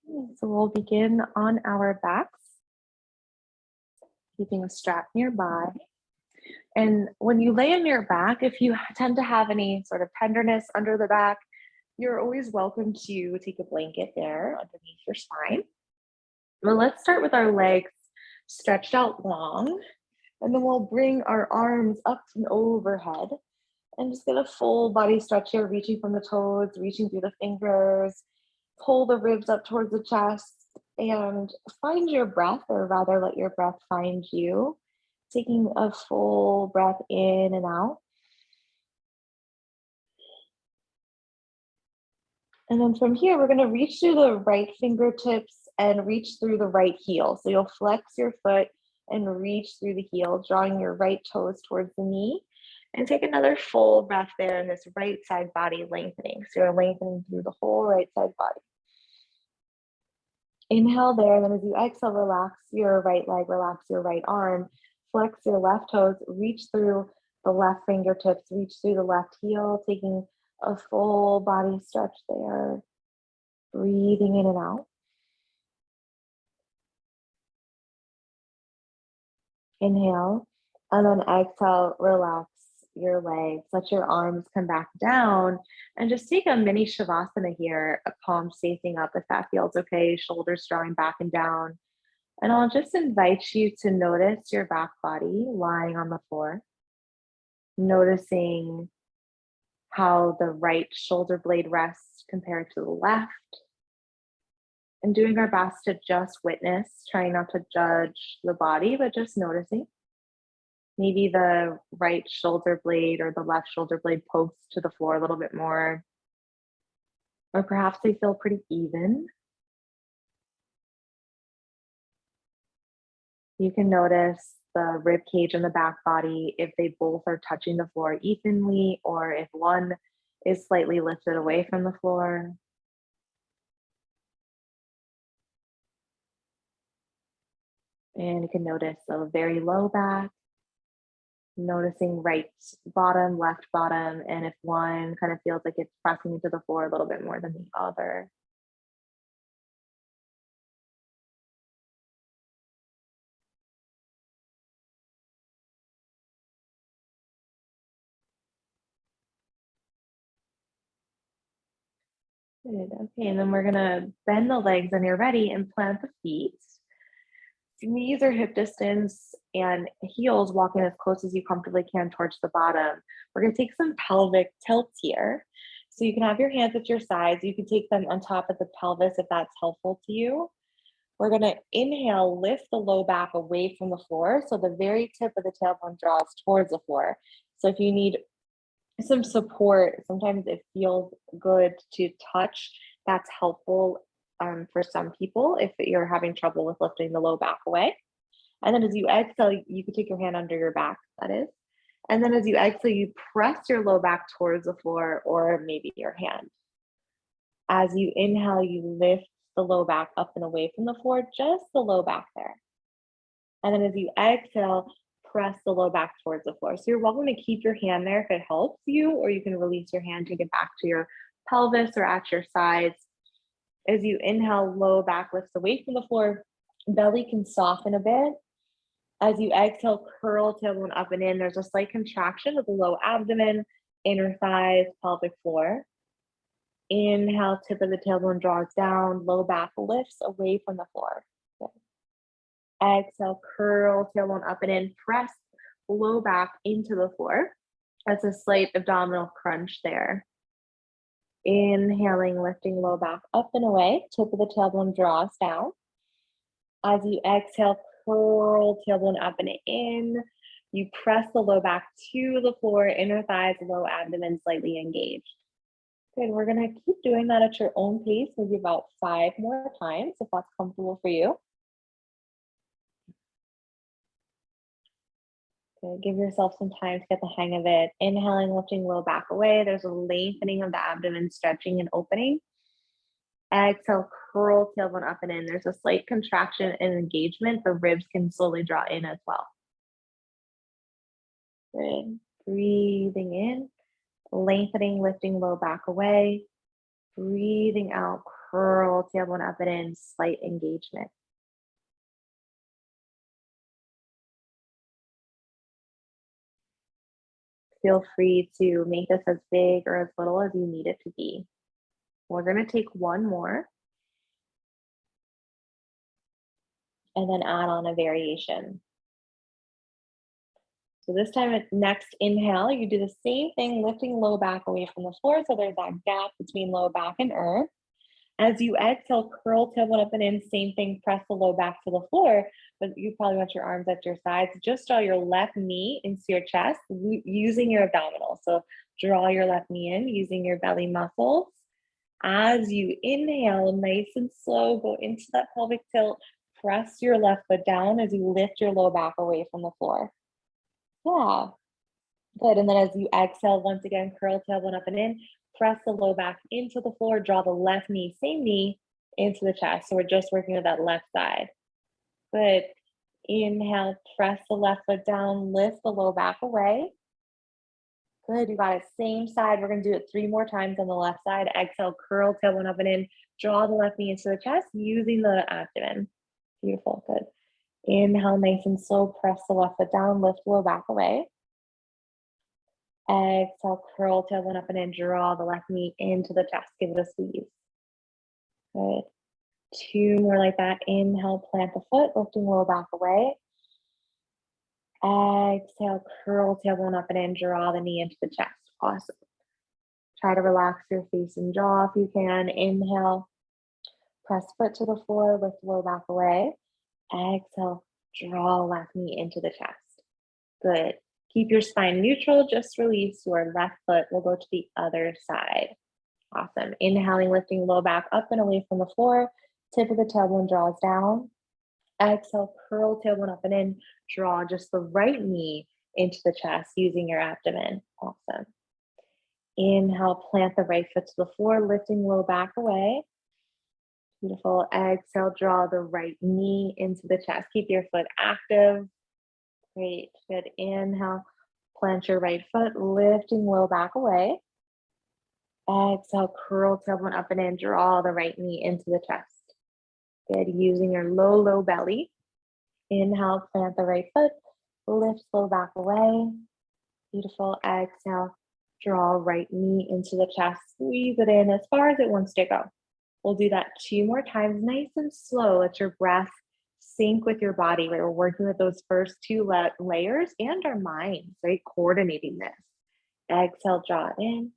So we'll begin on our backs, keeping a strap nearby. And when you lay on your back, if you tend to have any sort of tenderness under the back, you're always welcome to take a blanket there underneath your spine. Well, let's start with our legs stretched out long, and then we'll bring our arms up and overhead and just get a full body stretch here, reaching from the toes, reaching through the fingers, pull the ribs up towards the chest, and find your breath, or rather, let your breath find you. Taking a full breath in and out. And then from here, we're going to reach through the right fingertips and reach through the right heel. So you'll flex your foot and reach through the heel, drawing your right toes towards the knee. And take another full breath there in this right side body lengthening. So you're lengthening through the whole right side body. Inhale there, and then as you exhale, relax your right leg, relax your right arm, flex your left toes, reach through the left fingertips, reach through the left heel, taking a full body stretch there, breathing in and out. Inhale, and then exhale, relax your legs, let your arms come back down, and just take a mini shavasana here, a palms facing up if that feels okay, shoulders drawing back and down. And I'll just invite you to notice your back body lying on the floor, noticing how the right shoulder blade rests compared to the left, and doing our best to just witness, trying not to judge the body, but just noticing. Maybe the right shoulder blade or the left shoulder blade pokes to the floor a little bit more, or perhaps they feel pretty even. You can notice the rib cage and the back body, if they both are touching the floor evenly, or if one is slightly lifted away from the floor. And you can notice a very low back, noticing right bottom, left bottom, and if one kind of feels like it's pressing into the floor a little bit more than the other. Good. Okay, and then we're gonna bend the legs when you're ready and plant the feet. Knees are hip distance and heels walking as close as you comfortably can towards the bottom. We're gonna take some pelvic tilts here. So you can have your hands at your sides. You can take them on top of the pelvis if that's helpful to you. We're gonna inhale, lift the low back away from the floor. So the very tip of the tailbone draws towards the floor. So if you need some support, sometimes it feels good to touch. That's helpful for some people if you're having trouble with lifting the low back away. And then as you exhale, you can take your hand under your back, that is. And then as you exhale, you press your low back towards the floor or maybe your hand. As you inhale, you lift the low back up and away from the floor, just the low back there. And then as you exhale, press the low back towards the floor. So you're welcome to keep your hand there if it helps you, or you can release your hand, take it back to your pelvis or at your sides. As you inhale, low back lifts away from the floor, belly can soften a bit. As you exhale, curl tailbone up and in. There's a slight contraction of the low abdomen, inner thighs, pelvic floor. Inhale, tip of the tailbone draws down, low back lifts away from the floor. Good. Exhale, curl tailbone up and in, press low back into the floor. That's a slight abdominal crunch there. Inhaling, lifting low back up and away, tip of the tailbone draws down. As you exhale, curl tailbone up and in. You press the low back to the floor, inner thighs, low abdomen slightly engaged. Good, we're gonna keep doing that at your own pace, maybe about 5 more times if that's comfortable for you. Good. Give yourself some time to get the hang of it. Inhaling, lifting low back away. There's a lengthening of the abdomen, stretching and opening. Exhale, curl tailbone up and in. There's a slight contraction and engagement. The ribs can slowly draw in as well. Good. Breathing in, lengthening, lifting low back away. Breathing out, curl, tailbone up and in, slight engagement. Feel free to make this as big or as little as you need it to be. We're going to take one more and then add on a variation. So this time, next inhale, you do the same thing, lifting low back away from the floor. So there's that gap between low back and earth. As you exhale, curl tailbone up and in, same thing, press the low back to the floor, but you probably want your arms at your sides. Just draw your left knee into your chest using your abdominals. So draw your left knee in using your belly muscles. As you inhale, nice and slow, go into that pelvic tilt, press your left foot down as you lift your low back away from the floor. Yeah, good. And then as you exhale, once again, curl tailbone up and in, press the low back into the floor, draw the left knee, same knee, into the chest. So we're just working with that left side. Good. Inhale, press the left foot down, lift the low back away. Good, you got it. Same side. We're going to do it 3 more times on the left side. Exhale, curl tailbone up and in, draw the left knee into the chest using the abdomen. Beautiful, good. Inhale, nice and slow, press the left foot down, lift low back away. Exhale, curl tailbone up and in, draw the left knee into the chest, give it a squeeze. Good. 2 more like that. Inhale, plant the foot, lifting low back away. Exhale, curl tailbone up and in, draw the knee into the chest. Awesome. Try to relax your face and jaw if you can. Inhale, press foot to the floor, lift low back away. Exhale, draw left knee into the chest. Good. Keep your spine neutral, just release your left foot. We'll go to the other side. Awesome. Inhaling, lifting low back up and away from the floor. Tip of the tailbone draws down. Exhale, curl tailbone up and in. Draw just the right knee into the chest using your abdomen. Awesome. Inhale, plant the right foot to the floor, lifting low back away. Beautiful. Exhale, draw the right knee into the chest. Keep your foot active. Great. Good. Inhale, plant your right foot, lifting low back away. Exhale, curl tailbone up and in, draw the right knee into the chest. Good. Using your low belly. Inhale, plant the right foot, lift low back away. Beautiful. Exhale, draw right knee into the chest. Squeeze it in as far as it wants to go. We'll do that 2 more times, nice and slow. Let your breath sync with your body. Right? We're working with those first 2 layers and our minds, right? Coordinating this. Exhale, draw it in.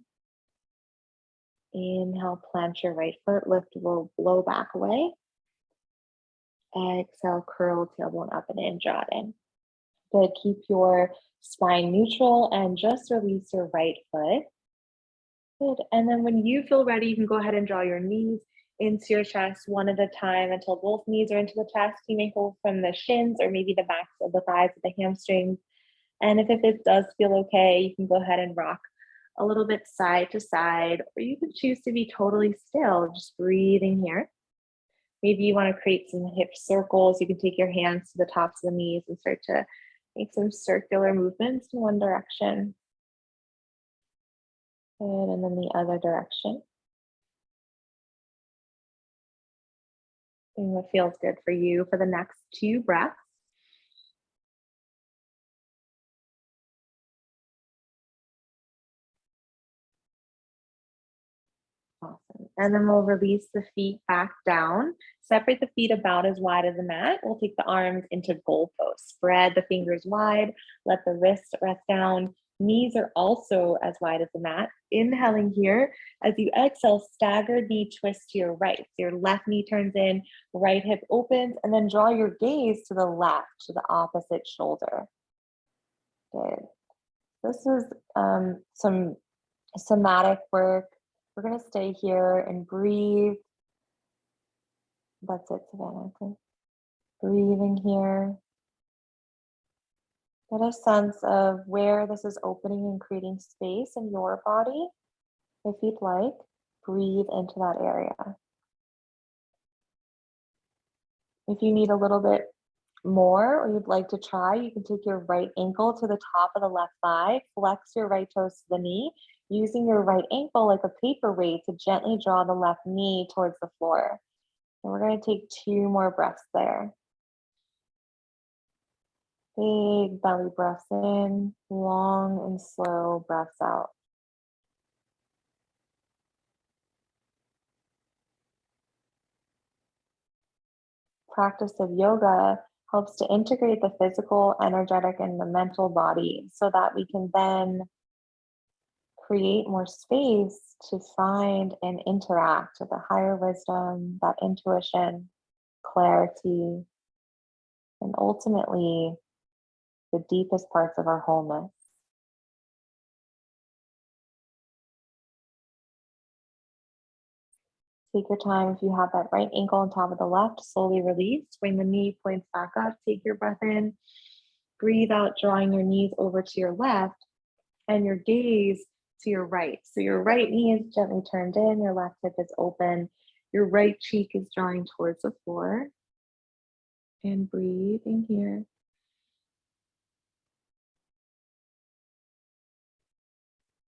Inhale, plant your right foot, lift low back away. Exhale, curl tailbone up and in, draw it in. Good. Keep your spine neutral and just release your right foot. Good. And then when you feel ready, you can go ahead and draw your knees into your chest one at a time until both knees are into the chest. You may go from the shins or maybe the backs of the thighs with the hamstrings. And if it does feel okay, you can go ahead and rock a little bit side to side, or you can choose to be totally still, just breathing here. Maybe you want to create some hip circles. You can take your hands to the tops of the knees and start to make some circular movements in one direction. Good, and then the other direction. And what feels good for you for the next 2 breaths. Awesome. And then we'll release the feet back down. Separate the feet about as wide as the mat. We'll take the arms into goalposts. Spread the fingers wide. Let the wrists rest down. Knees are also as wide as the mat. Inhaling here. As you exhale, staggered knee twist to your right. So your left knee turns in, right hip opens, and then draw your gaze to the left, to the opposite shoulder. Good. This is some somatic work. We're going to stay here and breathe. That's it, Savannah. Okay. Breathing here. Get a sense of where this is opening and creating space in your body. If you'd like, breathe into that area. If you need a little bit more or you'd like to try, you can take your right ankle to the top of the left thigh, flex your right toes to the knee, using your right ankle like a paperweight to gently draw the left knee towards the floor. And we're going to take 2 more breaths there. Big belly breaths in, long and slow breaths out. Practice of yoga helps to integrate the physical, energetic, and the mental body so that we can then create more space to find and interact with the higher wisdom, that intuition, clarity, and ultimately the deepest parts of our wholeness. Take your time. If you have that right ankle on top of the left, slowly release. Bring the knee points back up. Take your breath in. Breathe out, drawing your knees over to your left and your gaze to your right. So your right knee is gently turned in, your left hip is open, your right cheek is drawing towards the floor. And breathe in here.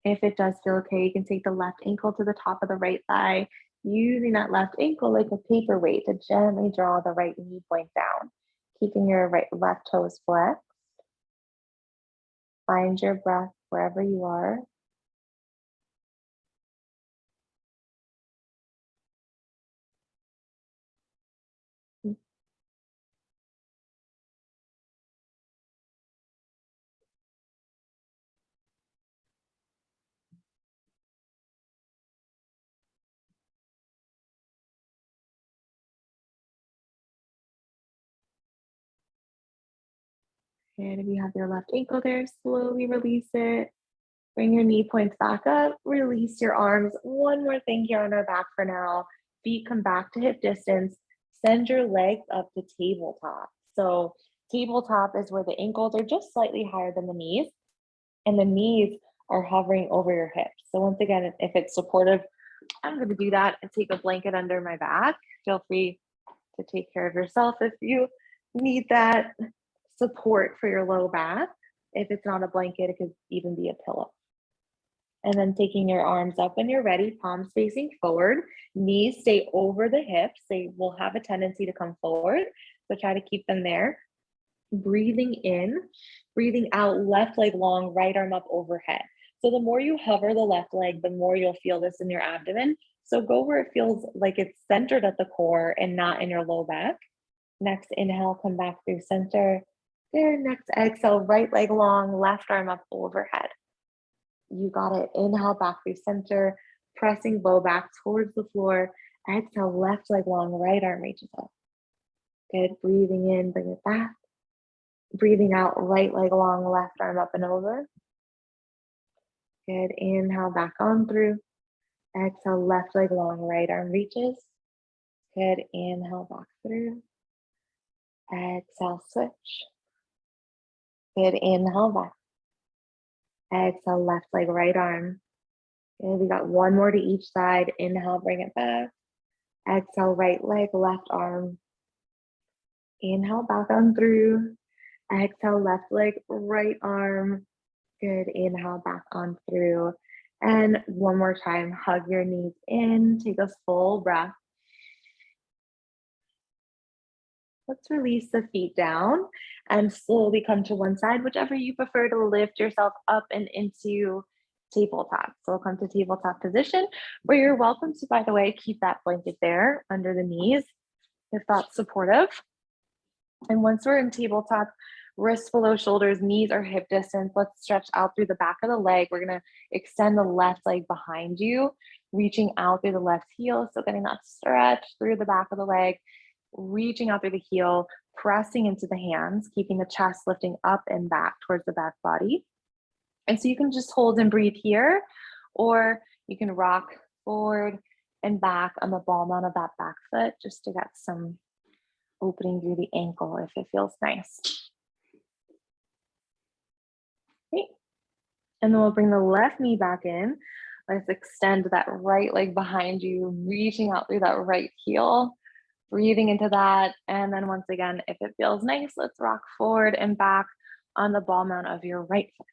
If it does feel okay, you can take the left ankle to the top of the right thigh, using that left ankle like a paperweight to gently draw the right knee point down, keeping your left toes flexed. Find your breath wherever you are. And if you have your left ankle there, slowly release it. Bring your knee points back up, release your arms. One more thing here on our back for now. Feet come back to hip distance. Send your legs up to tabletop. So tabletop is where the ankles are just slightly higher than the knees, and the knees are hovering over your hips. So once again, if it's supportive, I'm going to do that and take a blanket under my back. Feel free to take care of yourself if you need that support for your low back. If it's not a blanket, it could even be a pillow. And then taking your arms up when you're ready, palms facing forward, knees stay over the hips. They will have a tendency to come forward, so try to keep them there. Breathing in, breathing out, left leg long, right arm up overhead. So the more you hover the left leg, the more you'll feel this in your abdomen. So go where it feels like it's centered at the core and not in your low back. Next inhale, come back through center. There, next exhale, right leg long, left arm up overhead. You got it. Inhale back through center, pressing low back towards the floor. Exhale, left leg long, right arm reaches up. Good. Breathing in, bring it back. Breathing out, right leg long, left arm up and over. Good. Inhale back on through. Exhale, left leg long, right arm reaches. Good. Inhale back through. Exhale, switch. Good. Inhale back. Exhale, left leg, right arm. Good. We got one more to each side. Inhale, bring it back. Exhale, right leg, left arm. Inhale, back on through. Exhale, left leg, right arm. Good. Inhale, back on through. And one more time, hug your knees in. Take a full breath. Let's release the feet down and slowly come to one side, whichever you prefer, to lift yourself up and into tabletop. So we'll come to tabletop position, where you're welcome to, by the way, keep that blanket there under the knees if that's supportive. And once we're in tabletop, wrists below shoulders, knees are hip distance. Let's stretch out through the back of the leg. We're going to extend the left leg behind you, reaching out through the left heel. So getting that stretch through the back of the leg, reaching out through the heel, pressing into the hands, keeping the chest lifting up and back towards the back body. And so you can just hold and breathe here, or you can rock forward and back on the ball mount of that back foot just to get some opening through the ankle if it feels nice. Okay. And then we'll bring the left knee back in. Let's extend that right leg behind you, reaching out through that right heel, breathing into that. And then once again, if it feels nice, let's rock forward and back on the ball mount of your right foot.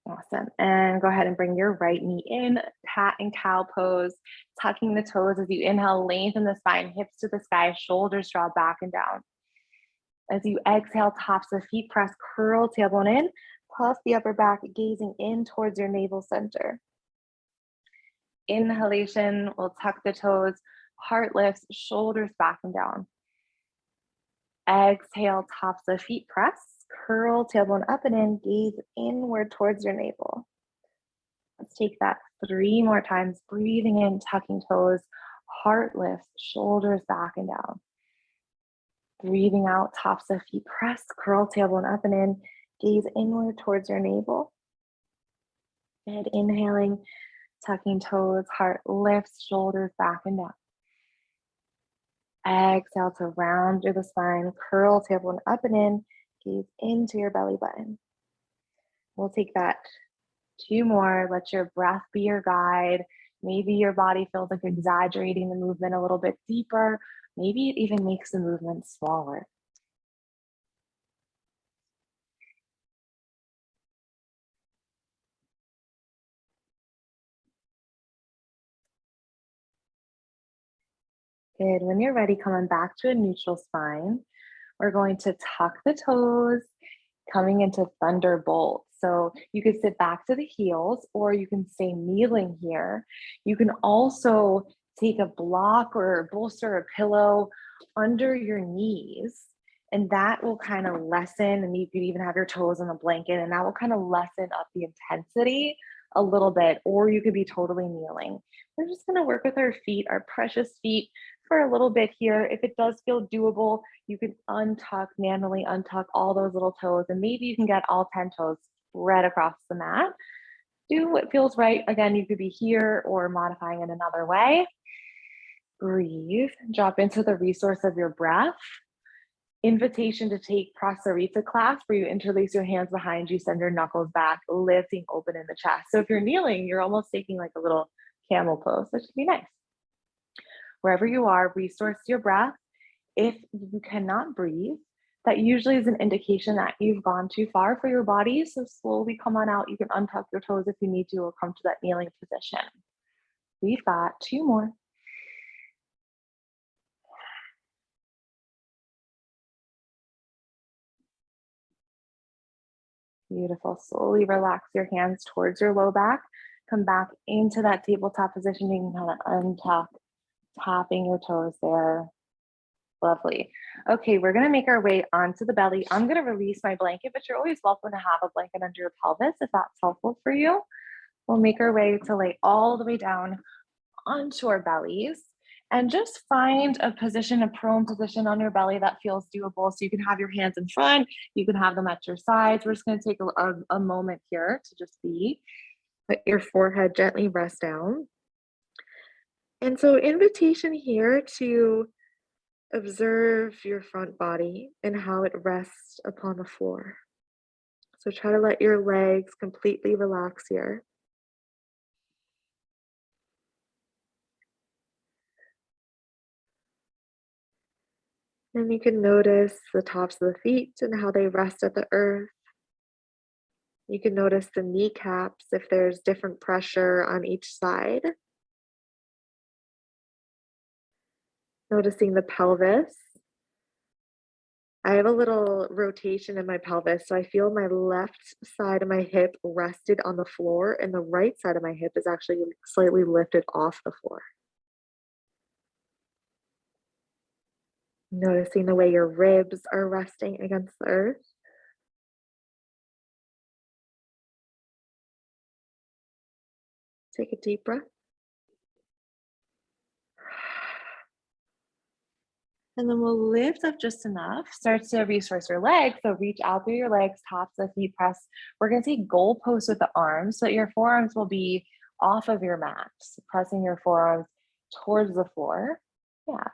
Awesome. And go ahead and bring your right knee in, cat and cow pose, tucking the toes as you inhale, lengthen the spine, hips to the sky, shoulders draw back and down. As you exhale, tops of feet press, curl tailbone in, puff the upper back, gazing in towards your navel center. Inhalation, we'll tuck the toes, heart lifts, shoulders back and down. Exhale, tops of feet press, curl tailbone up and in, gaze inward towards your navel. Let's take that 3 more times, breathing in, tucking toes, heart lifts, shoulders back and down. Breathing out, tops of feet press, curl tailbone up and in, gaze inward towards your navel. And inhaling, tucking toes, heart lifts, shoulders back and down. Exhale to round through the spine, curl tailbone up and in, gaze into your belly button. We'll take that 2 more. Let your breath be your guide. Maybe your body feels like exaggerating the movement a little bit deeper. Maybe it even makes the movement smaller. Good. When you're ready, coming back to a neutral spine, we're going to tuck the toes, coming into thunderbolt. So you could sit back to the heels or you can stay kneeling here. You can also take a block or a bolster or pillow under your knees, and that will kind of lessen, and you could even have your toes on the blanket, and that will kind of lessen up the intensity a little bit, or you could be totally kneeling. We're just going to work with our feet, our precious feet, for a little bit here. If it does feel doable, you can manually untuck all those little toes, and maybe you can get all 10 toes spread across the mat. Do what feels right. Again, you could be here or modifying it another way. Breathe, drop into the resource of your breath. Invitation to take Prasarita class, where you interlace your hands behind you, send your knuckles back, lifting open in the chest. So if you're kneeling, you're almost taking like a little camel pose, which would be nice. Wherever you are, resource your breath. If you cannot breathe, that usually is an indication that you've gone too far for your body. So slowly come on out. You can untuck your toes if you need to, or come to that kneeling position. We've got 2 more. Beautiful. Slowly relax your hands towards your low back. Come back into that tabletop position. You can kind of untuck, tapping your toes there. Lovely. Okay, we're gonna make our way onto the belly. I'm gonna release my blanket, but you're always welcome to have a blanket under your pelvis if that's helpful for you. We'll make our way to lay all the way down onto our bellies and just find a position, a prone position on your belly that feels doable. So you can have your hands in front, you can have them at your sides. We're just gonna take a moment here to just be. Let your forehead gently rest down. And so invitation here to observe your front body and how it rests upon the floor. So try to let your legs completely relax here. And you can notice the tops of the feet and how they rest at the earth. You can notice the kneecaps if there's different pressure on each side. Noticing the pelvis. I have a little rotation in my pelvis, so I feel my left side of my hip rested on the floor, and the right side of my hip is actually slightly lifted off the floor. Noticing the way your ribs are resting against the earth. Take a deep breath. And then we'll lift up just enough. Start to resource your legs. So reach out through your legs, tops of feet press. We're going to take goalposts with the arms. So that your forearms will be off of your mat. So pressing your forearms towards the floor. Yeah.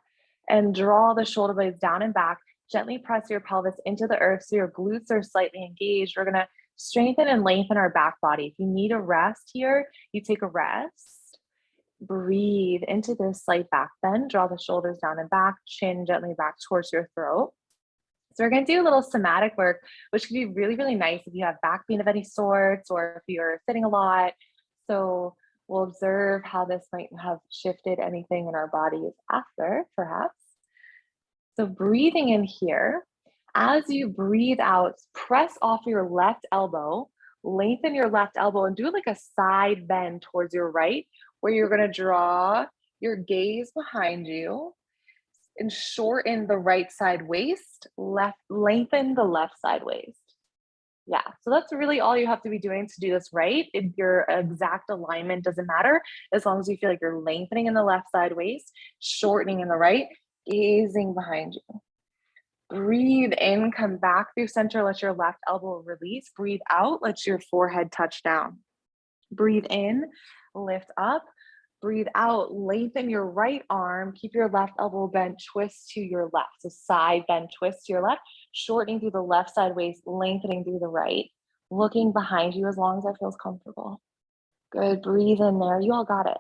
And draw the shoulder blades down and back. Gently press your pelvis into the earth so your glutes are slightly engaged. We're going to strengthen and lengthen our back body. If you need a rest here, you take a rest. Breathe into this slight back bend. Draw the shoulders down and back, chin gently back towards your throat. So we're going to do a little somatic work, which can be really, really nice if you have back pain of any sorts or if you're sitting a lot. So we'll observe how this might have shifted anything in our bodies after, perhaps. So breathing in here, as you breathe out, press off your left elbow, lengthen your left elbow and do like a side bend towards your right, where you're going to draw your gaze behind you and shorten the right side waist, lengthen the left side waist. Yeah, so that's really all you have to be doing to do this right. If your exact alignment doesn't matter, as long as you feel like you're lengthening in the left side waist, shortening in the right, gazing behind you. Breathe in, come back through center, let your left elbow release. Breathe out, let your forehead touch down. Breathe in, lift up. Breathe out, lengthen your right arm, keep your left elbow bent, twist to your left. So side bend, twist to your left, shortening through the left side waist, lengthening through the right, looking behind you as long as that feels comfortable. Good, breathe in there, you all got it.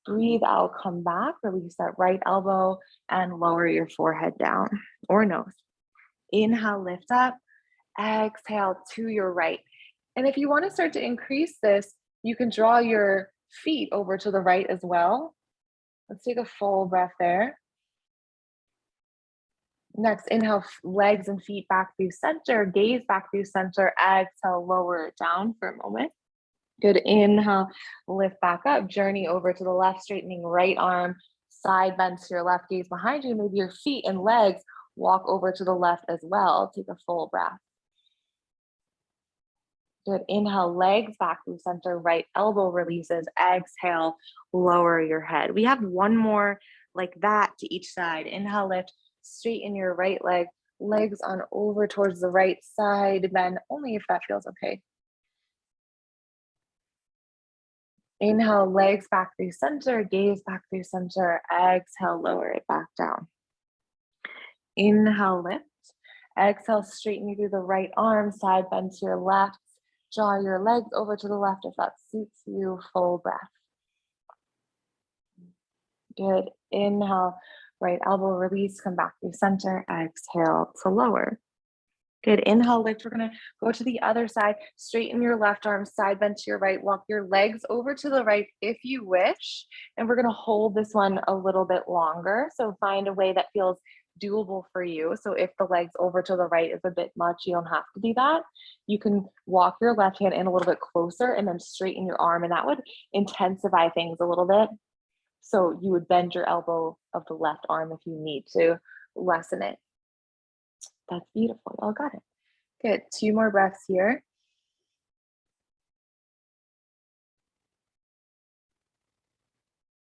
Breathe out, come back, release that right elbow and lower your forehead down or nose. Inhale, lift up, exhale to your right. And if you want to start to increase this, you can draw your feet over to the right as well. Let's take a full breath there. Next, inhale, legs and feet back through center, gaze back through center, exhale, lower it down for a moment. Good, inhale, lift back up, journey over to the left, straightening right arm, side bend to your left, gaze behind you, maybe your feet and legs walk over to the left as well. Take a full breath. Good, inhale, legs back through center, right elbow releases, exhale, lower your head. We have one more like that to each side. Inhale, lift, straighten your right leg, legs on over towards the right side, bend only if that feels okay. Inhale, legs back through center, gaze back through center, exhale, lower it back down. Inhale, lift, exhale, straighten you through the right arm, side bend to your left, draw your legs over to the left if that suits you, full breath. Good, inhale, right elbow release, come back through center, exhale to lower. Good, inhale, lift, we're gonna go to the other side, straighten your left arm, side bend to your right, walk your legs over to the right if you wish, and we're gonna hold this one a little bit longer, so find a way that feels doable for you. So if the legs over to the right is a bit much, you don't have to do that. You can walk your left hand in a little bit closer and then straighten your arm, and that would intensify things a little bit. So you would bend your elbow of the left arm if you need to lessen it. That's beautiful. You all got it. Good. 2 more breaths here.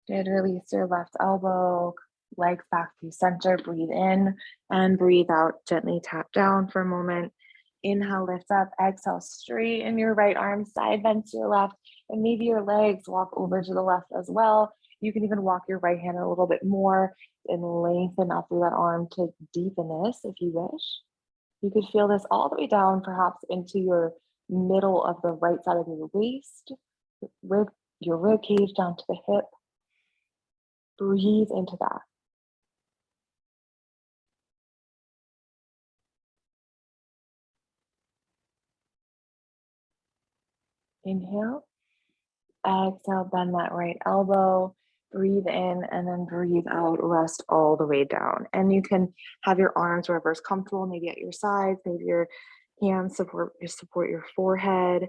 Good. Release your left elbow, legs back to center. Breathe in and breathe out. Gently tap down for a moment. Inhale, lift up. Exhale, straighten your right arm, side bend to your left, and maybe your legs walk over to the left as well. You can even walk your right hand a little bit more and lengthen up through that arm to deepen this if you wish. You could feel this all the way down, perhaps into your middle of the right side of your waist, your rib cage down to the hip. Breathe into that. Inhale, exhale, bend that right elbow, breathe in, and then breathe out, rest all the way down. And you can have your arms wherever is comfortable, maybe at your sides, maybe your hands support your forehead.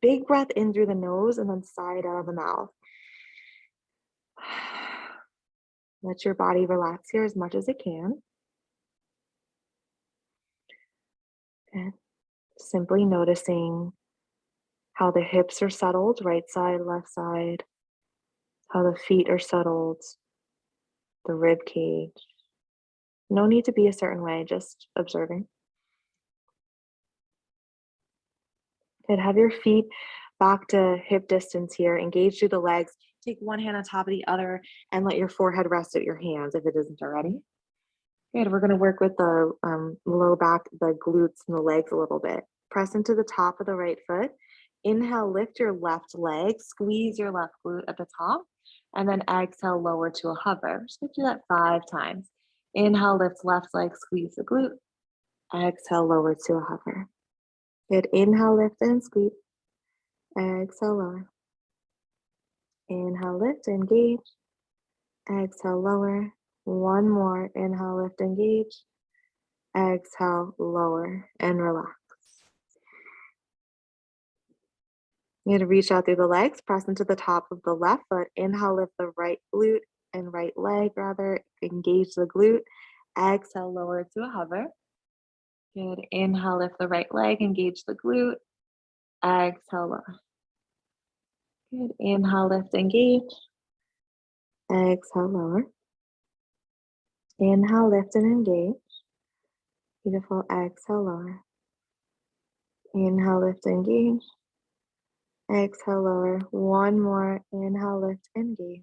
Big breath in through the nose and then sigh out of the mouth. Let your body relax here as much as it can. And simply noticing how the hips are settled, right side, left side, how the feet are settled, the rib cage. No need to be a certain way, just observing. Good, have your feet back to hip distance here, engage through the legs. Take one hand on top of the other and let your forehead rest at your hands if it isn't already. Good, we're gonna work with the low back, the glutes and the legs a little bit. Press into the top of the right foot. Inhale, lift your left leg, squeeze your left glute at the top, and then exhale, lower to a hover. Just gonna do that 5 times. Inhale, lift left leg, squeeze the glute. Exhale, lower to a hover. Good. Inhale, lift and squeeze. Exhale, lower. Inhale, lift, engage. Exhale, lower. One more. Inhale, lift, engage. Exhale, lower, and relax. You're going to reach out through the legs, press into the top of the left foot. Inhale, lift the right glute and right leg, rather. Engage the glute. Exhale, lower to a hover. Good. Inhale, lift the right leg, engage the glute. Exhale, lower. Good. Inhale, lift, engage. Exhale, lower. Inhale, lift and engage. Beautiful. Exhale, lower. Inhale, lift, engage. Exhale, lower. One more. Inhale, lift, engage.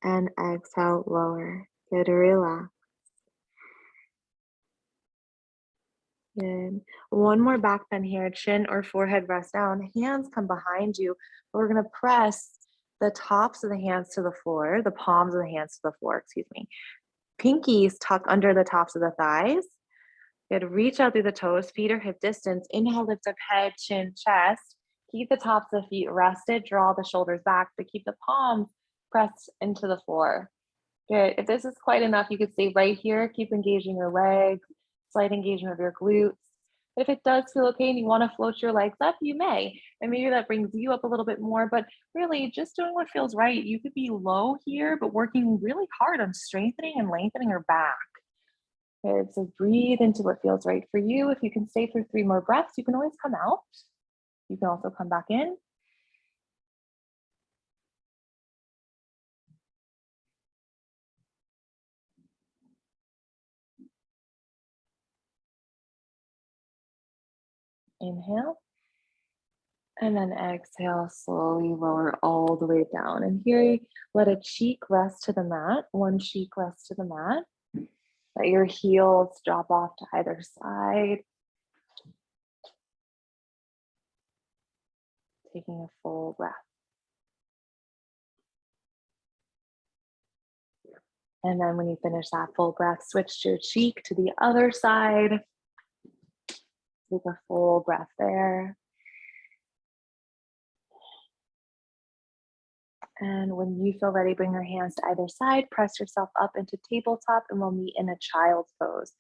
And exhale, lower. Good. Relax. Good. One more back bend here. Chin or forehead rest down. Hands come behind you. We're going to press the tops of the hands to the floor, the palms of the hands to the floor, excuse me. Pinkies tuck under the tops of the thighs. Good. Reach out through the toes, feet are hip distance. Inhale, lift up head, chin, chest. Keep the tops of the feet rested. Draw the shoulders back, but keep the palms pressed into the floor. Good. If this is quite enough, you could stay right here. Keep engaging your legs, slight engagement of your glutes. But if it does feel okay and you want to float your legs up, you may. And maybe that brings you up a little bit more, but really just doing what feels right. You could be low here, but working really hard on strengthening and lengthening your back. Good. So breathe into what feels right for you. If you can stay for 3 more breaths, you can always come out. You can also come back in. Inhale. And then exhale, slowly lower all the way down. And here, let a cheek rest to the mat. One cheek rest to the mat. Let your heels drop off to either side. Taking a full breath. And then when you finish that full breath, switch your cheek to the other side. Take a full breath there. And when you feel ready, bring your hands to either side, press yourself up into tabletop, and we'll meet in a child's pose.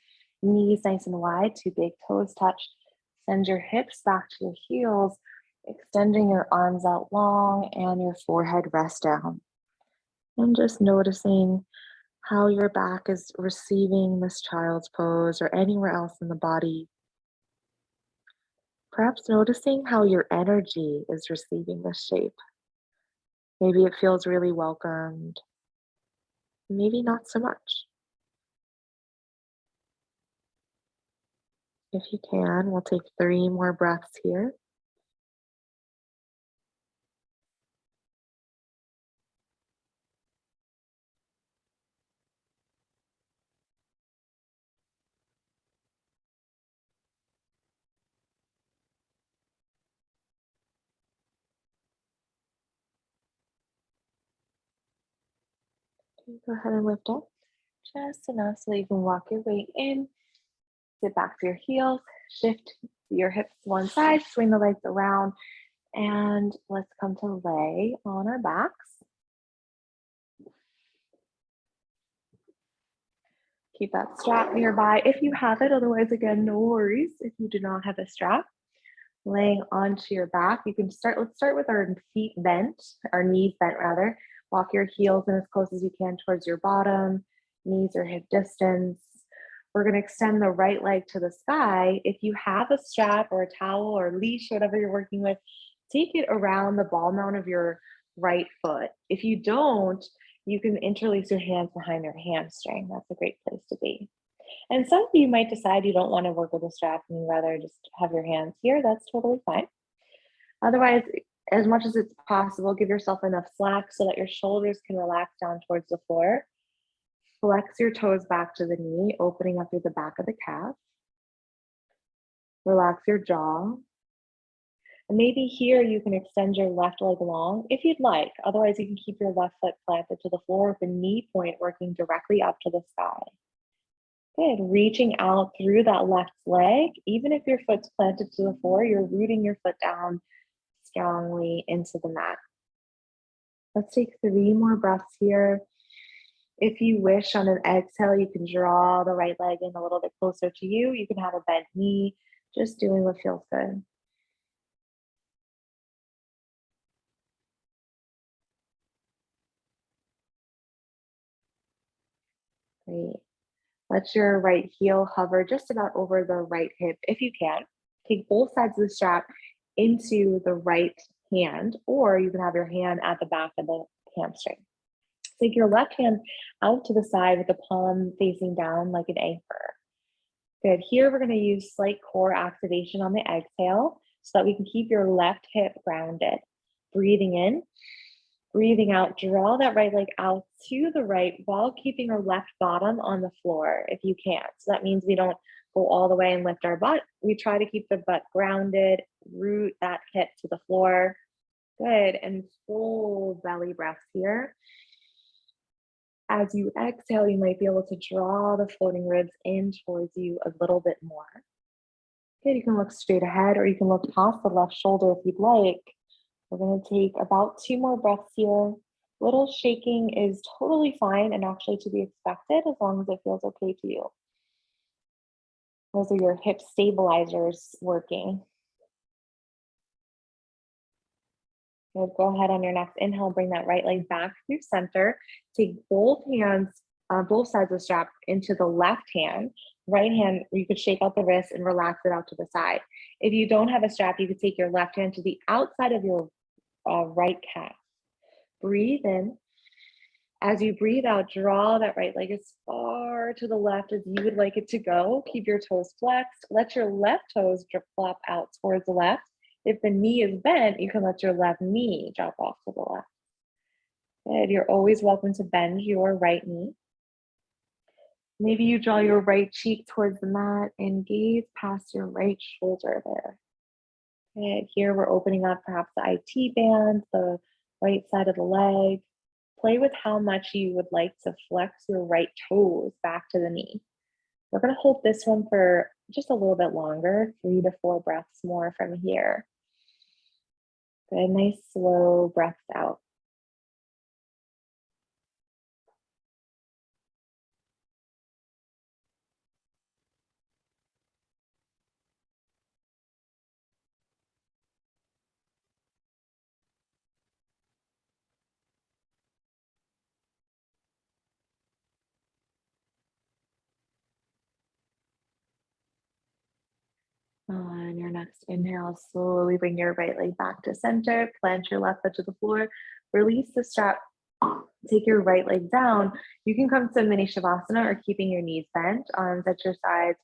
Knees nice and wide, 2 big toes touch. Send your hips back to your heels, extending your arms out long and your forehead rest down. And just noticing how your back is receiving this child's pose or anywhere else in the body. Perhaps noticing how your energy is receiving this shape. Maybe it feels really welcomed, maybe not so much. If you can, we'll take 3 more breaths here. Okay, go ahead and lift up just enough so that you can walk your way in. Sit back to your heels, shift your hips to one side, swing the legs around, and let's come to lay on our backs. Keep that strap nearby if you have it. Otherwise, again, no worries if you do not have a strap. Laying onto your back, you can let's start with our feet bent, our knees bent rather. Walk your heels in as close as you can towards your bottom. Knees are hip distance. We're going to extend the right leg to the sky. If you have a strap or a towel or leash, whatever you're working with, take it around the ball mount of your right foot. If you don't, you can interlace your hands behind your hamstring. That's a great place to be. And some of you might decide you don't want to work with a strap and you'd rather just have your hands here. That's totally fine. Otherwise, as much as it's possible, give yourself enough slack so that your shoulders can relax down towards the floor. Flex your toes back to the knee, opening up through the back of the calf. Relax your jaw. And maybe here you can extend your left leg long if you'd like. Otherwise, you can keep your left foot planted to the floor with the knee point working directly up to the sky. Good. Reaching out through that left leg. Even if your foot's planted to the floor, you're rooting your foot down strongly into the mat. Let's take 3 more breaths here. If you wish, on an exhale, you can draw the right leg in a little bit closer to you. You can have a bent knee, just doing what feels good. Great. Let your right heel hover just about over the right hip if you can. Take both sides of the strap into the right hand, or you can have your hand at the back of the hamstring. Take your left hand out to the side with the palm facing down like an anchor. Good. Here we're going to use slight core activation on the exhale so that we can keep your left hip grounded. Breathing in, breathing out, draw that right leg out to the right while keeping our left bottom on the floor if you can. So that means we don't go all the way and lift our butt. We try to keep the butt grounded, root that hip to the floor. Good. And full belly breaths here. As you exhale, you might be able to draw the floating ribs in towards you a little bit more. Good. You can look straight ahead or you can look past the left shoulder if you'd like. We're going to take about 2 more breaths here. Little shaking is totally fine and actually to be expected as long as it feels okay to you. Those are your hip stabilizers working. Good. Go ahead on your next inhale, bring that right leg back through center. Take both hands, both sides of the strap into the left hand. Right hand, you could shake out the wrist and relax it out to the side. If you don't have a strap, you could take your left hand to the outside of your right calf. Breathe in. As you breathe out, draw that right leg as far to the left as you would like it to go. Keep your toes flexed. Let your left toes drip flop out towards the left. If the knee is bent, you can let your left knee drop off to the left. Good. You're always welcome to bend your right knee. Maybe you draw your right cheek towards the mat and gaze past your right shoulder there. Good. Here we're opening up perhaps the IT band, the right side of the leg. Play with how much you would like to flex your right toes back to the knee. We're going to hold this one for just a little bit longer, 3 to 4 breaths more from here. Good, nice slow breaths out. On your next inhale, slowly bring your right leg back to center, plant your left foot to the floor, release the strap, take your right leg down. You can come to mini shavasana or keeping your knees bent, arms at your sides,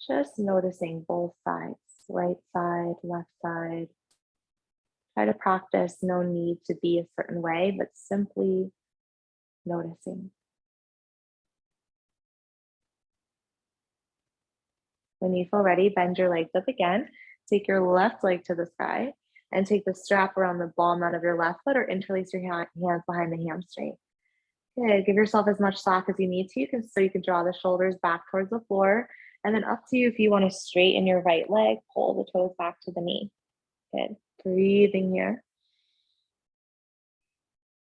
just noticing both sides, right side, left side. Try to practice, no need to be a certain way, but simply noticing. When you feel ready, bend your legs up again. Take your left leg to the sky and take the strap around the ball nut of your left foot or interlace your hands behind the hamstring. Good. Give yourself as much slack as you need to so you can draw the shoulders back towards the floor. And then up to you if you want to straighten your right leg, pull the toes back to the knee. Good. Breathing here.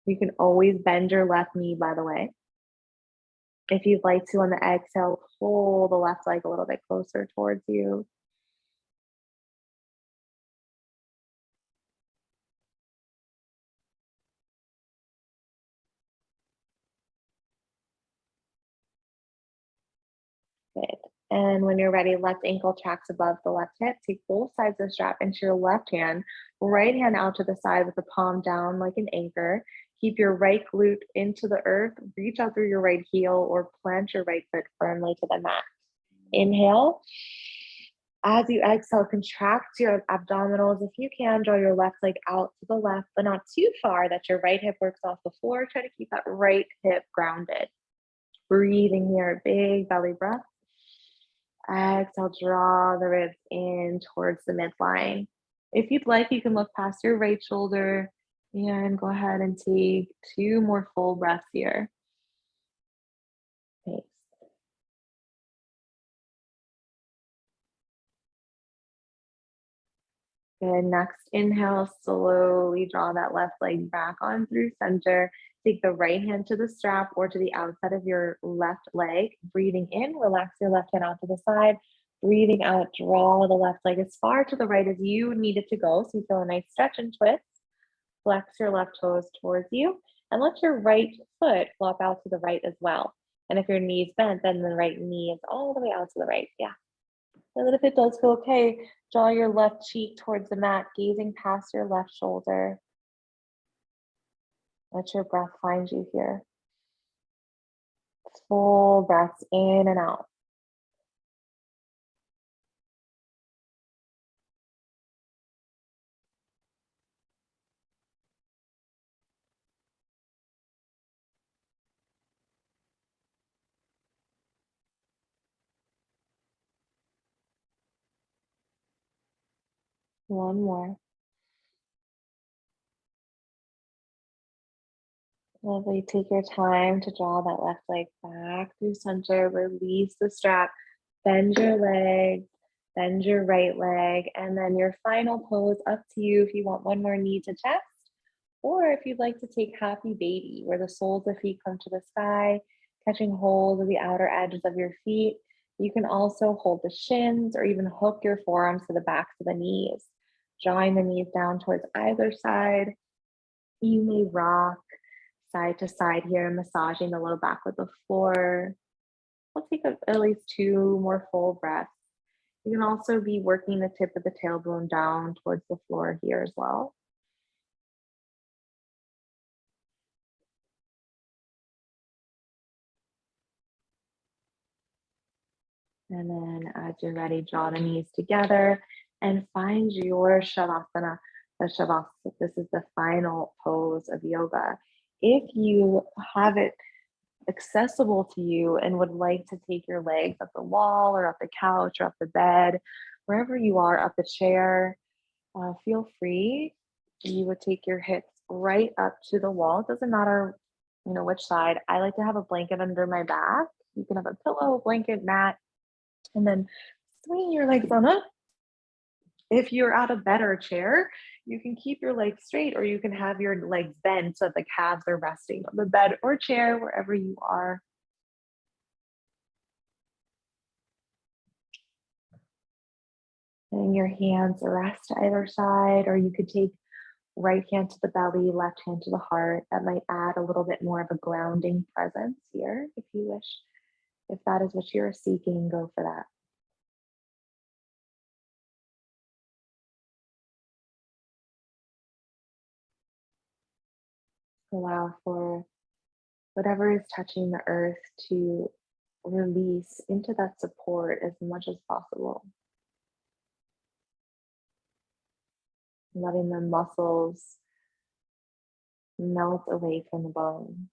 You can always bend your left knee, by the way. If you'd like to, on the exhale, pull the left leg a little bit closer towards you. Good. And when you're ready, left ankle tracks above the left hip. Take both sides of the strap into your left hand, right hand out to the side with the palm down like an anchor. Keep your right glute into the earth. Reach out through your right heel or plant your right foot firmly to the mat. Inhale. As you exhale, contract your abdominals. If you can, draw your left leg out to the left, but not too far that your right hip works off the floor. Try to keep that right hip grounded. Breathing here, big belly breath. Exhale, draw the ribs in towards the midline. If you'd like, you can look past your right shoulder and go ahead and take 2 more full breaths here. Thanks. Good. Next inhale, slowly draw that left leg back on through center. Take the right hand to the strap or to the outside of your left leg. Breathing in, relax your left hand out to the side. Breathing out, draw the left leg as far to the right as you need it to go. So you feel a nice stretch and twist. Flex your left toes towards you and let your right foot flop out to the right as well. And if your knee's bent, then the right knee is all the way out to the right. Yeah. And then if it does feel okay, draw your left cheek towards the mat, gazing past your left shoulder. Let your breath find you here. Full breaths in and out. One more. Lovely. Take your time to draw that left leg back through center. Release the strap. Bend your legs. Bend your right leg. And then your final pose, up to you if you want one more knee to chest, or if you'd like to take happy baby, where the soles of feet come to the sky, catching hold of the outer edges of your feet. You can also hold the shins or even hook your forearms to the backs of the knees, drawing the knees down towards either side. You may rock side to side here, massaging the low back with the floor. We'll take at least two more full breaths. You can also be working the tip of the tailbone down towards the floor here as well. And then as you're ready, draw the knees together and find your Shavasana. The Shavasana, this is the final pose of yoga. If you have it accessible to you and would like to take your legs up the wall or up the couch or up the bed, wherever you are, up the chair, feel free. You would take your hips right up to the wall. It doesn't matter, which side. I like to have a blanket under my back. You can have a pillow, blanket, mat, and then swing your legs on up. If you're at a better chair, you can keep your legs straight or you can have your legs bent so that the calves are resting on the bed or chair, wherever you are. And your hands rest to either side, or you could take right hand to the belly, left hand to the heart. That might add a little bit more of a grounding presence here if you wish. If that is what you're seeking, go for that. Allow for whatever is touching the earth to release into that support as much as possible. Letting the muscles melt away from the bone.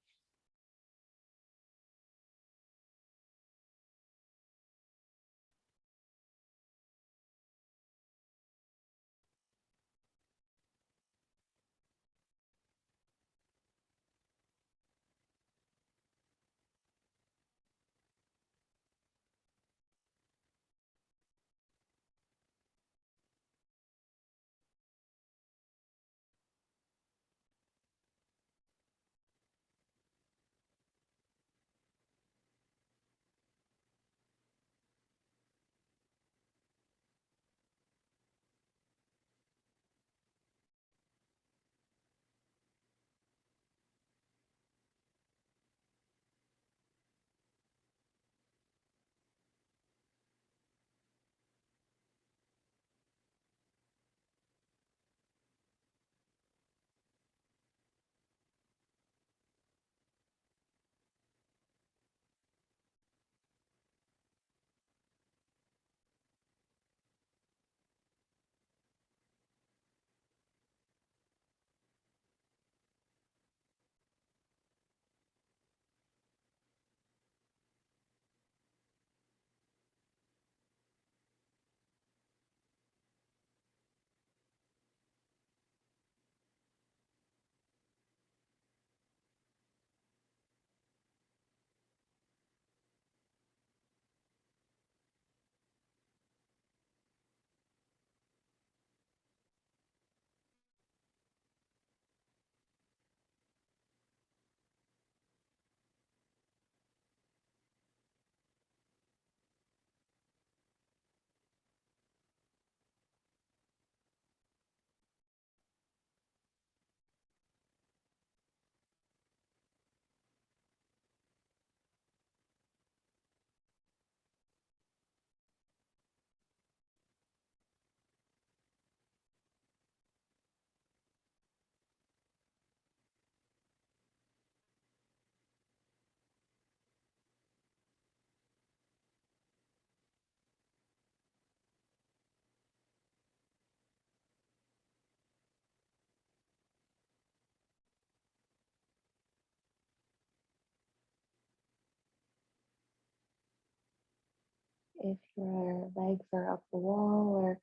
If your legs are up the wall or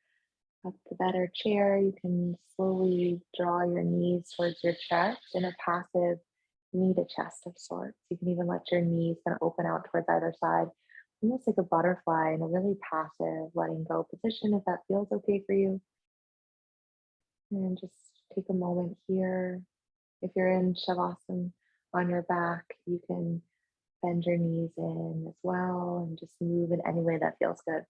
up the bed or chair, you can slowly draw your knees towards your chest in a passive knee to chest of sorts. You can even let your knees kind of open out towards either side, almost like a butterfly in a really passive letting go position, if that feels okay for you. And just take a moment here. If you're in Shavasana on your back, you can bend your knees in as well and just move in any way that feels good.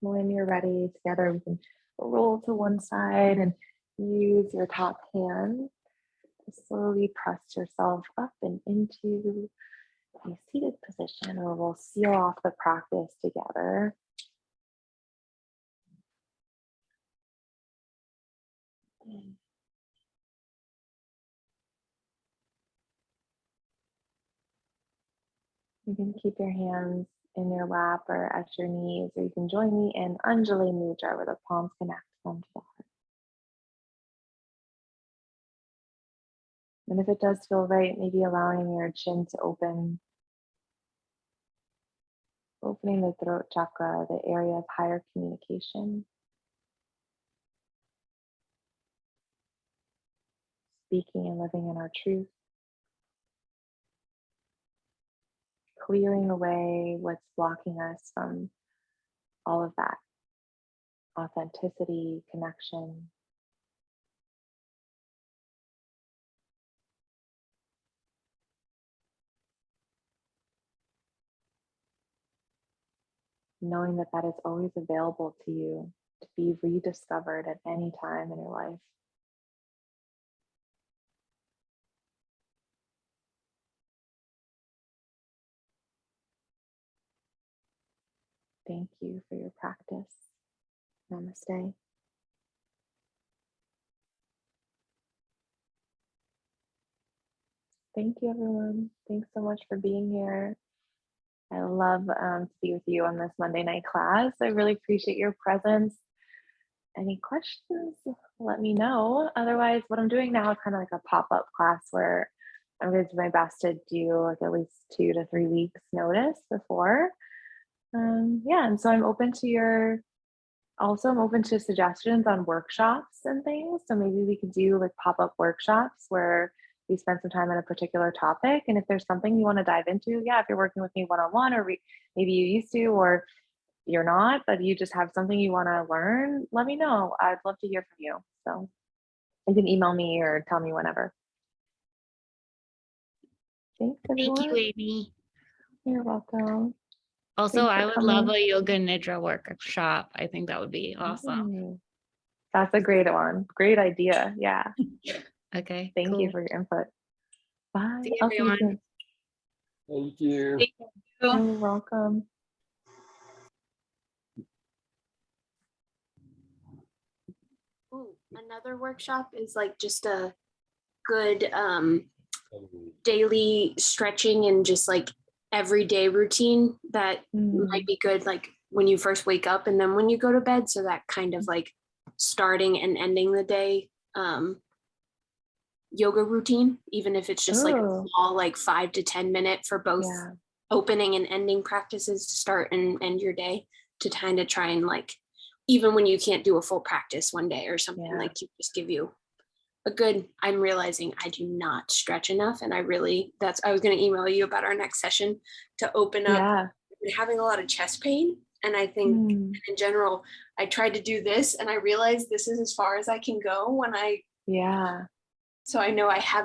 When you're ready, together we can roll to one side and use your top hand to slowly press yourself up and into a seated position, or we'll seal off the practice together. You can keep your hands in your lap or at your knees, or you can join me in Anjali Mudra where the palms connect onto the heart. And if it does feel right, maybe allowing your chin to open, opening the throat chakra, the area of higher communication, speaking and living in our truth, clearing away what's blocking us from all of that authenticity, connection. Knowing that that is always available to you to be rediscovered at any time in your life. Thank you for your practice. Namaste. Thank you, everyone. Thanks so much for being here. I love to be with you on this Monday night class. I really appreciate your presence. Any questions, let me know. Otherwise, what I'm doing now is kind of like a pop-up class where I'm going to do my best to do like at least 2 to 3 weeks notice before. Yeah, and so I'm open to I'm open to suggestions on workshops and things. So maybe we could do like pop-up workshops where we spend some time on a particular topic. And if there's something you want to dive into, yeah, if you're working with me one-on-one, or maybe you used to, or you're not, but you just have something you want to learn, let me know. I'd love to hear from you. So you can email me or tell me whenever. Thanks, Thank you, everyone. Amy. You're welcome. Also, Thanks for I would love coming. a yoga nidra workshop. I think that would be awesome. That's a great one. Great idea. Yeah. Okay, Thank you cool. for your input. Bye. See you, I'll see you everyone. soon. Thank you. Thank you. You're welcome. Ooh, another workshop is like just a good daily stretching and just like everyday routine that might be good like when you first wake up and then when you go to bed. So that kind of like starting and ending the day yoga routine, even if it's just like a small like 5 to 10 minute for both opening and ending practices to start and end your day, to kind of try and like, even when you can't do a full practice one day or something, like to just give you a good, I'm realizing I do not stretch enough. And I was going to email you about our next session to open up. I've been having a lot of chest pain. And I think in general, I tried to do this and I realized this is as far as I can go when so I know I have